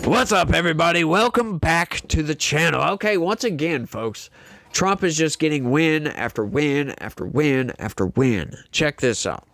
What's up, everybody? Welcome back to the channel. Okay, once again, folks, Trump is just getting win after win after win after win. Check this out.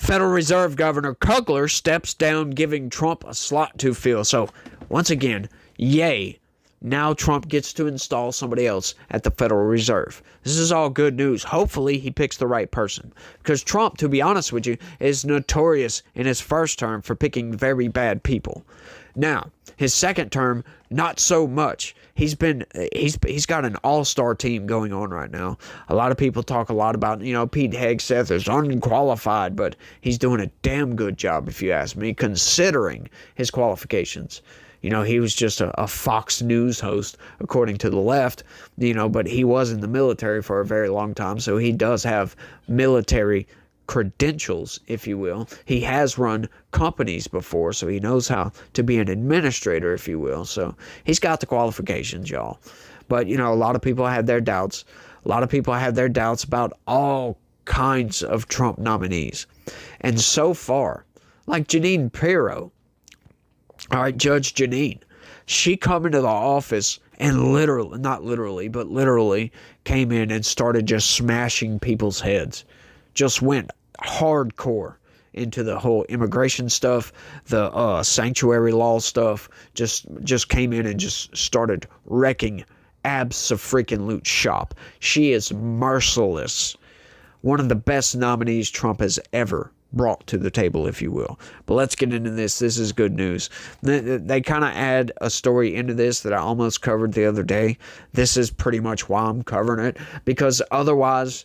Federal Reserve Governor Kugler steps down, giving Trump a slot to fill. So, once again, yay. Now Trump gets to install somebody else at the Federal Reserve. This is all good news. Hopefully he picks the right person. Because Trump, to be honest with you, is notorious in his first term for picking very bad people. Now, his second term, not so much. He's got an all-star team going on right now. A lot of people talk a lot about, Pete Hegseth is unqualified, but he's doing a damn good job, if you ask me, considering his qualifications. He was just a Fox News host, according to the left, but he was in the military for a very long time, so he does have military credentials, if you will. He has run companies before, so he knows how to be an administrator, if you will. So he's got the qualifications, y'all. But, a lot of people have their doubts. A lot of people have their doubts about all kinds of Trump nominees. And so far, like Jeanine Pirro, all right, Judge Jeanine, she come into the office and literally came in and started just smashing people's heads. Just went hardcore into the whole immigration stuff, the sanctuary law stuff. Just came in and just started wrecking abso-freaking-lute shop. She is merciless. One of the best nominees Trump has ever brought to the table, if you will. But let's get into this. This is good news. They kind of add a story into this that I almost covered the other day. This is pretty much why I'm covering it, because otherwise,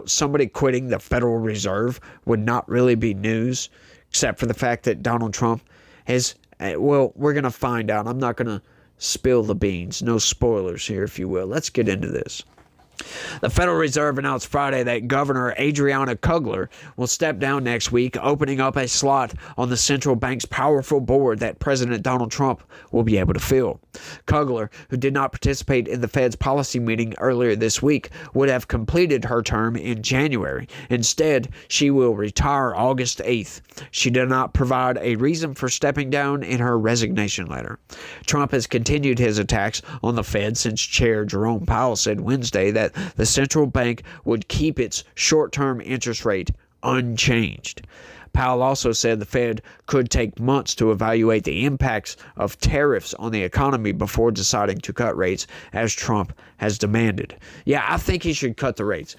somebody quitting the Federal Reserve would not really be news, except for the fact that Donald Trump has, well, we're going to find out. I'm not going to spill the beans. No spoilers here, if you will. Let's get into this. The Federal Reserve announced Friday that Governor Adriana Kugler will step down next week, opening up a slot on the central bank's powerful board that President Donald Trump will be able to fill. Kugler, who did not participate in the Fed's policy meeting earlier this week, would have completed her term in January. Instead, she will retire August 8th. She did not provide a reason for stepping down in her resignation letter. Trump has continued his attacks on the Fed since Chair Jerome Powell said Wednesday that the central bank would keep its short-term interest rate unchanged. Powell also said the Fed could take months to evaluate the impacts of tariffs on the economy before deciding to cut rates, as Trump has demanded. Yeah, I think he should cut the rates.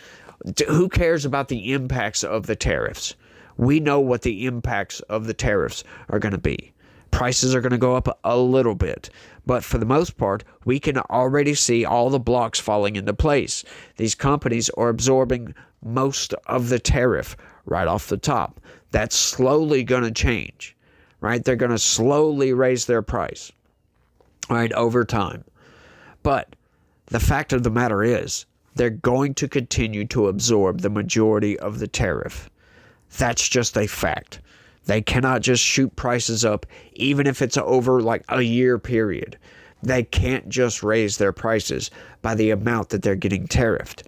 Who cares about the impacts of the tariffs? We know what the impacts of the tariffs are going to be. Prices are going to go up a little bit, but for the most part, we can already see all the blocks falling into place. These companies are absorbing most of the tariff right off the top. That's slowly going to change, right? They're going to slowly raise their price, right, over time. But the fact of the matter is, they're going to continue to absorb the majority of the tariff. That's just a fact. They cannot just shoot prices up, even if it's over like a year period. They can't just raise their prices by the amount that they're getting tariffed.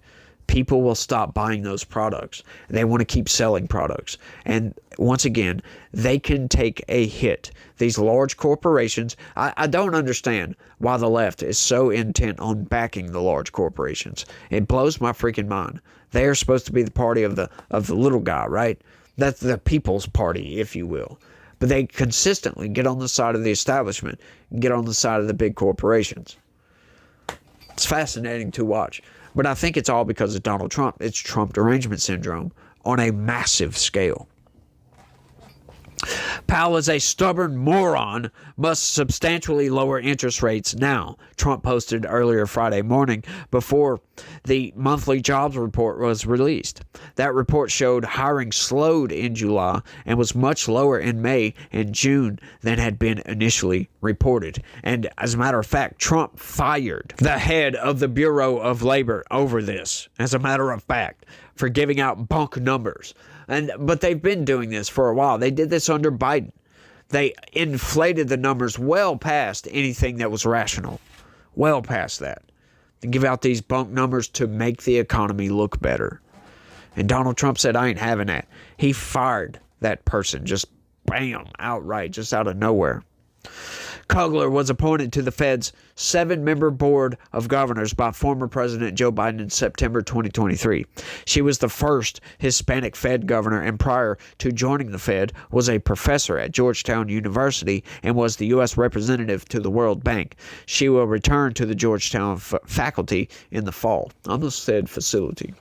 People will stop buying those products. They want to keep selling products. And once again, they can take a hit. These large corporations, I don't understand why the left is so intent on backing the large corporations. It blows my freaking mind. They are supposed to be the party of the little guy, right? That's the people's party, if you will. But they consistently get on the side of the establishment, get on the side of the big corporations. It's fascinating to watch. But I think it's all because of Donald Trump. It's Trump derangement syndrome on a massive scale. Powell is a stubborn moron, must substantially lower interest rates now, Trump posted earlier Friday morning before the monthly jobs report was released. That report showed hiring slowed in July and was much lower in May and June than had been initially reported. And as a matter of fact, Trump fired the head of the Bureau of Labor over this, as a matter of fact, for giving out bunk numbers. But they've been doing this for a while. They did this under Biden. They inflated the numbers well past anything that was rational. Well past that. They give out these bunk numbers to make the economy look better. And Donald Trump said, I ain't having that. He fired that person just bam, outright, just out of nowhere. Kugler was appointed to the Fed's 7-member board of governors by former President Joe Biden in September 2023. She was the first Hispanic Fed governor, and prior to joining the Fed was a professor at Georgetown University and was the U.S. representative to the World Bank. She will return to the Georgetown faculty in the fall. I almost said facility.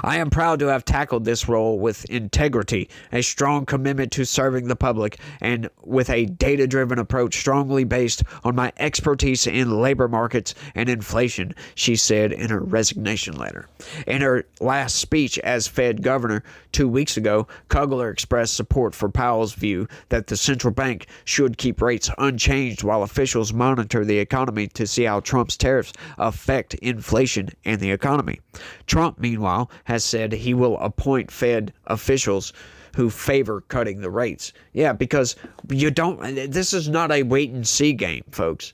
I am proud to have tackled this role with integrity, a strong commitment to serving the public, and with a data-driven approach strongly based on my expertise in labor markets and inflation, she said in her resignation letter. In her last speech as Fed governor 2 weeks ago, Kugler expressed support for Powell's view that the central bank should keep rates unchanged while officials monitor the economy to see how Trump's tariffs affect inflation and the economy. Trump, meanwhile, has said he will appoint Fed officials who favor cutting the rates. Yeah, because this is not a wait and see game, folks.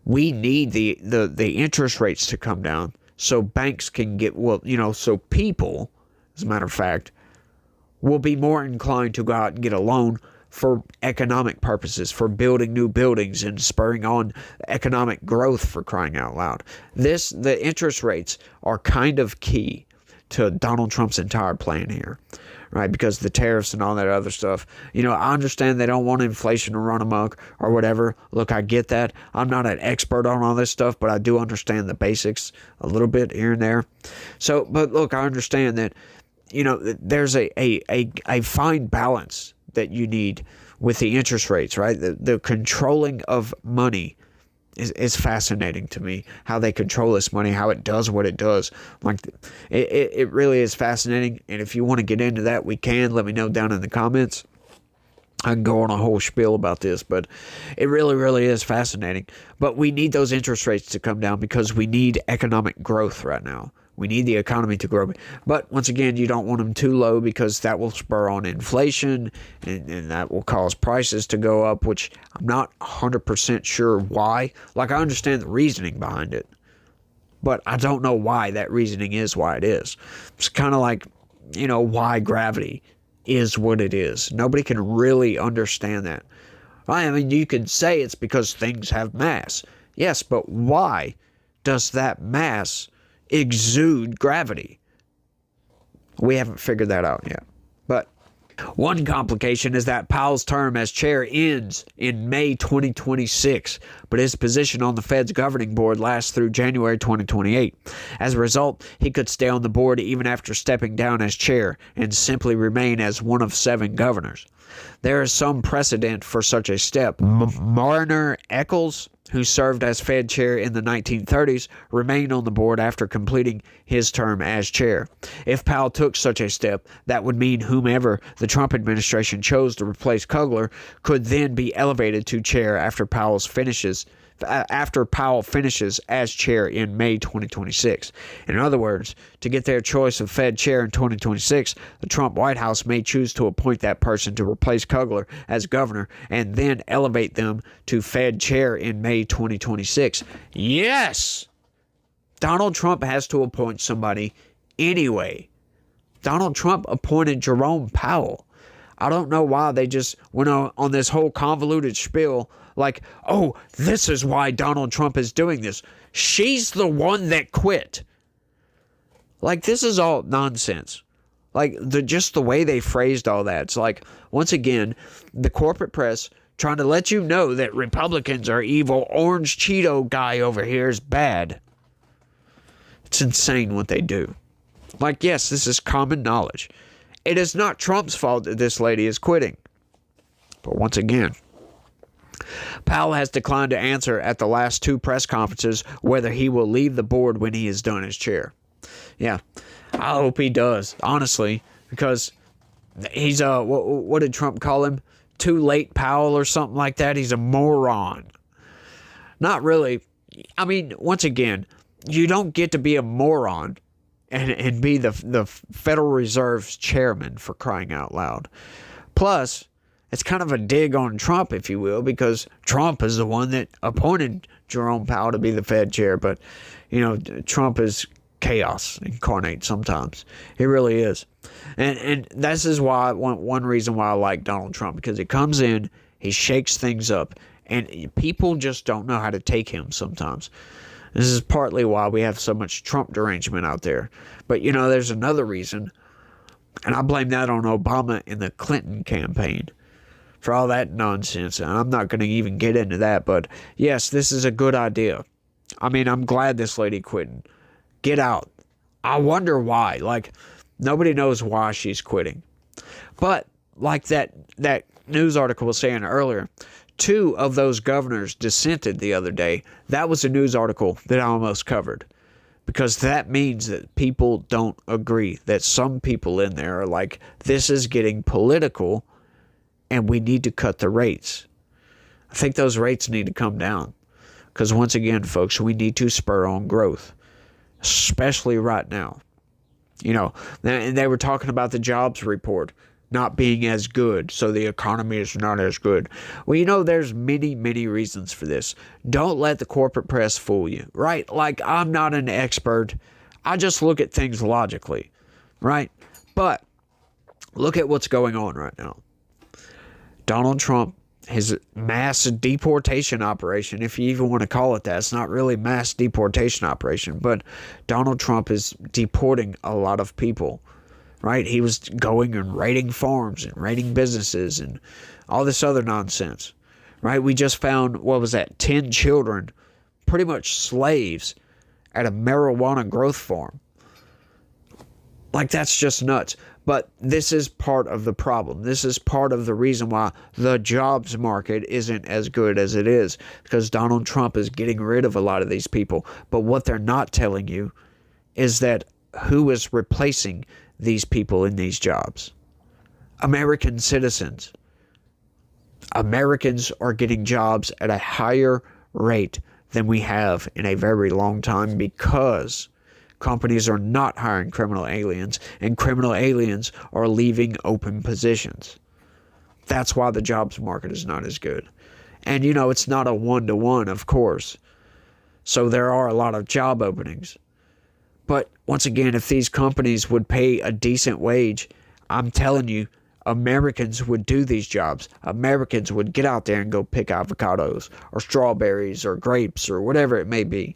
We need the interest rates to come down so banks can get, so people, as a matter of fact, will be more inclined to go out and get a loan for economic purposes, for building new buildings and spurring on economic growth, for crying out loud. The interest rates are kind of key to Donald Trump's entire plan here, right? Because the tariffs and all that other stuff. I understand they don't want inflation to run amok or whatever. Look, I get that. I'm not an expert on all this stuff, but I do understand the basics a little bit here and there. So, but look, I understand that, there's a fine balance that you need with the interest rates, right? The controlling of money is fascinating to me, how they control this money, how it does what it does. Like, it really is fascinating. And if you want to get into that, we can. Let me know down in the comments. I can go on a whole spiel about this, but it really, really is fascinating. But we need those interest rates to come down because we need economic growth right now. We need the economy to grow. But once again, you don't want them too low because that will spur on inflation and that will cause prices to go up, which I'm not 100% sure why. Like, I understand the reasoning behind it, but I don't know why that reasoning is why it is. It's kind of like, why gravity is what it is. Nobody can really understand that. I mean, you could say it's because things have mass. Yes, but why does that mass exude gravity? We haven't figured that out yet. But one complication is that Powell's term as chair ends in May 2026, but his position on the Fed's governing board lasts through January 2028. As a result, he could stay on the board even after stepping down as chair and simply remain as one of 7 governors. There is some precedent for such a step. Mariner Eccles, who served as Fed chair in the 1930s, remained on the board after completing his term as chair. If Powell took such a step, that would mean whomever the Trump administration chose to replace Kugler could then be elevated to chair after Powell finishes as chair in May 2026. In other words, to get their choice of Fed chair in 2026, the Trump White House may choose to appoint that person to replace Kugler as governor and then elevate them to Fed chair in May 2026. Yes! Donald Trump has to appoint somebody anyway. Donald Trump appointed Jerome Powell. I don't know why they just went on this whole convoluted spiel like, oh, this is why Donald Trump is doing this. She's the one that quit. Like, this is all nonsense. Like, just the way they phrased all that. It's like, once again, the corporate press trying to let you know that Republicans are evil. Orange Cheeto guy over here is bad. It's insane what they do. Like, yes, this is common knowledge. It is not Trump's fault that this lady is quitting. But once again, Powell has declined to answer at the last 2 press conferences whether he will leave the board when he is done as chair. Yeah, I hope he does, honestly, because he's what did Trump call him? Too late Powell or something like that. He's a moron. Not really. I mean, once again, you don't get to be a moron and be the Federal Reserve's chairman, for crying out loud. Plus, it's kind of a dig on Trump, if you will, because Trump is the one that appointed Jerome Powell to be the Fed chair. But, Trump is chaos incarnate sometimes. He really is. And this is why one reason why I like Donald Trump, because he comes in, he shakes things up, And people just don't know how to take him sometimes. This is partly why we have so much Trump derangement out there. But, there's another reason, and I blame that on Obama and the Clinton campaign for all that nonsense. And I'm not going to even get into that, but yes, this is a good idea. I mean, I'm glad this lady quitting. Get out. I wonder why. Like, nobody knows why she's quitting. But, like that news article was saying earlier, 2 of those governors dissented the other day. That was a news article that I almost covered. Because that means that people don't agree. That some people in there are like, this is getting political and we need to cut the rates. I think those rates need to come down. Because once again, folks, we need to spur on growth. Especially right now. And they were talking about the jobs report not being as good, so the economy is not as good. Well, there's many, many reasons for this. Don't let the corporate press fool you, right? Like, I'm not an expert. I just look at things logically, right? But look at what's going on right now. Donald Trump, his mass deportation operation, if you even want to call it that. It's not really mass deportation operation, but Donald Trump is deporting a lot of people, right? He was going and raiding farms and raiding businesses and all this other nonsense, right? We just found, 10 children, pretty much slaves, at a marijuana growth farm. Like, that's just nuts. But this is part of the problem. This is part of the reason why the jobs market isn't as good as it is, because Donald Trump is getting rid of a lot of these people. But what they're not telling you is that who is replacing these people in these jobs? American citizens. Americans are getting jobs at a higher rate than we have in a very long time because companies are not hiring criminal aliens, and criminal aliens are leaving open positions. That's why the jobs market is not as good. And, it's not a one-to-one, of course. So there are a lot of job openings. But once again, if these companies would pay a decent wage, I'm telling you, Americans would do these jobs. Americans would get out there and go pick avocados or strawberries or grapes or whatever it may be.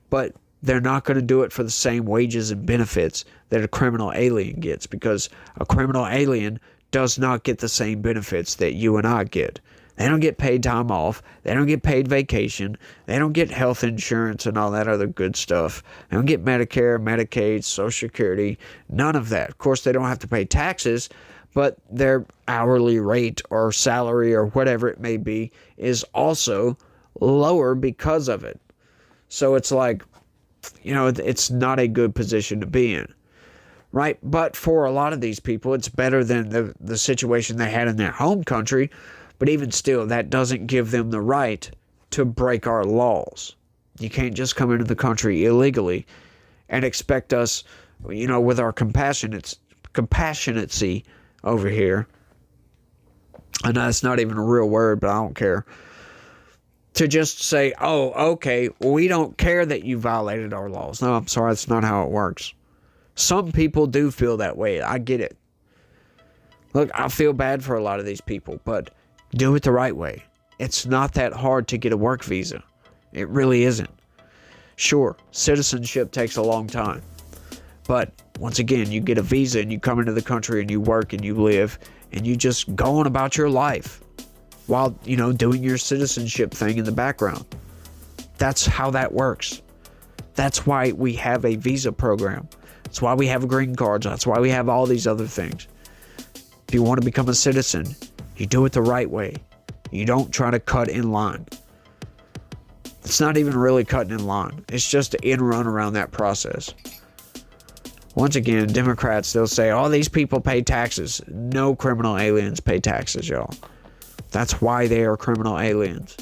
But they're not going to do it for the same wages and benefits that a criminal alien gets, because a criminal alien does not get the same benefits that you and I get. They don't get paid time off. They don't get paid vacation. They don't get health insurance and all that other good stuff. They don't get Medicare, Medicaid, Social Security, none of that. Of course, they don't have to pay taxes, but their hourly rate or salary or whatever it may be is also lower because of it. So it's like, it's not a good position to be in, right? But for a lot of these people, it's better than the situation they had in their home country. But even still, that doesn't give them the right to break our laws. You can't just come into the country illegally and expect us, with our compassionacy over here. I know it's not even a real word, but I don't care. To just say, oh, okay, we don't care that you violated our laws. No, I'm sorry, that's not how it works. Some people do feel that way. I get it. Look, I feel bad for a lot of these people, but do it the right way. It's not that hard to get a work visa. It really isn't. Sure, citizenship takes a long time. But once again, you get a visa and you come into the country and you work and you live and you just go on about your life while, doing your citizenship thing in the background. That's how that works. That's why we have a visa program. That's why we have green cards. That's why we have all these other things. If you want to become a citizen, you do it the right way. You don't try to cut in line. It's not even really cutting in line. It's just an end run around that process. Once again, Democrats, they'll say, oh, these people pay taxes. No criminal aliens pay taxes, y'all. That's why they are criminal aliens.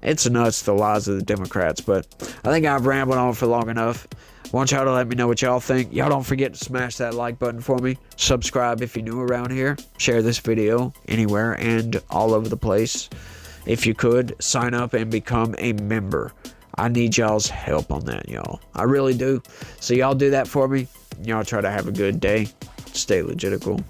It's nuts, the lies of the Democrats, but I think I've rambled on for long enough. I want y'all to let me know what y'all think. Y'all don't forget to smash that like button for me. Subscribe if you're new around here. Share this video anywhere and all over the place. If you could, sign up and become a member. I need y'all's help on that, y'all. I really do. So y'all do that for me. Y'all try to have a good day. Stay legitical.